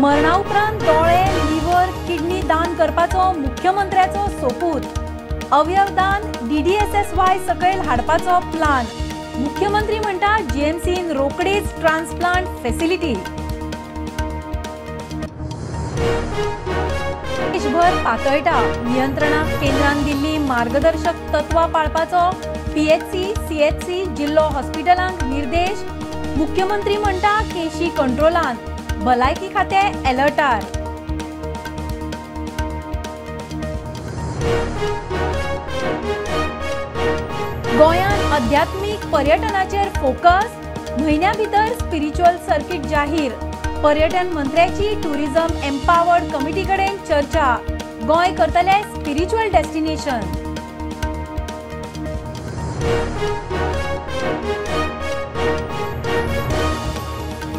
मरणा उपरांत दोळे, लिव्हर, किडनी दान करपाचो मुख्यमंत्र्याचो सोपूत। अवयव दान DDSSY सकयल हाडपाचो प्लान। मुख्यमंत्री म्हणटा GMCन रोकडीच ट्रान्सप्लांट फॅसिलिटी। देशभर पातळटा नियंत्रणाक केंद्रान दिल्ली मार्गदर्शक तत्वां पाळपाचो PHC, CHC जिल्लो हॉस्पिटलांक निर्देश। मुख्यमंत्री म्हणटा केशी कंट्रोलान, भलायकी खातें अलर्टार। गोंयान आध्यात्मिक पर्यटनाचेर फोकस, म्हयन्या भितर स्पिरिच्युअल सर्किट जाहीर। पर्यटन मंत्र्याची टुरिझम एम्पावर्ड कमिटी कडेन चर्चा, गोंय करतले स्पिरिच्युअल डेस्टिनेशन।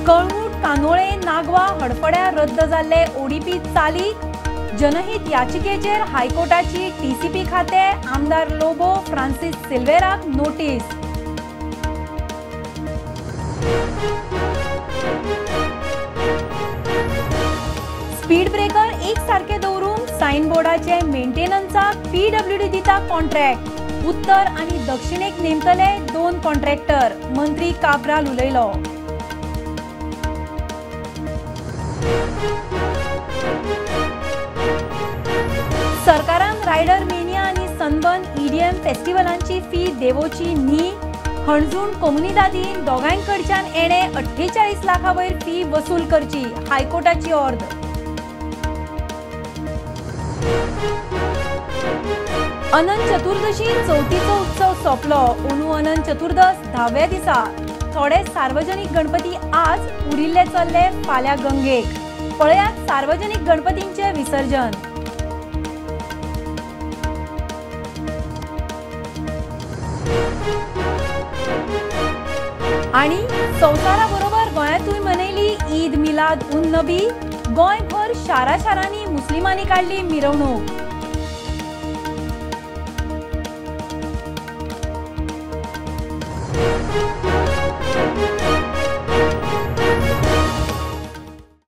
कळंगूट, कानोळे, नागवा, हडफड्या रद्द जाल्ले ODP चालीक। जनहित याचिकेचेर हायकोर्टाची TCP खाते आमदार लोबो फ्रांसिस सिल्वेराक नोटीस। स्पीड ब्रेकर एक सारखे दवरून साइन बोर्डाचे मेंटेनन्साक PWD दिता कॉन्ट्रॅक्ट। उत्तर आनी दक्षिणेक नेमतले 2 कॉन्ट्रॅक्टर, मंत्री काब्राल उलयलो। सरकारान रायडर मेनिया आनी सनबर्न EDM फेस्टिवलांची फी देवोची न्ही। हणजूण कोमुनिदादीन दोगांयकडच्यान एणे 48 लाखा वयर फी वसूल करची, हायकोर्टाची ऑर्डर। अनंत चतुर्दशी चवथीचो उत्सव सोंपलो। अंदू अनंत चतुर्दश 10व्या दिसा। थोडे सार्वजनिक गणपती आज, उरिल्ले चल्ले फाल्यां गंगेक। पळयात सार्वजनिक गणपतींचे विसर्जन। आणि संवसाराबरोबर गोंयांतूय मनयली ईद मिलाद उन नबी। गोंयभर शारांनी मुस्लिमांनी काढली मिरवणूक।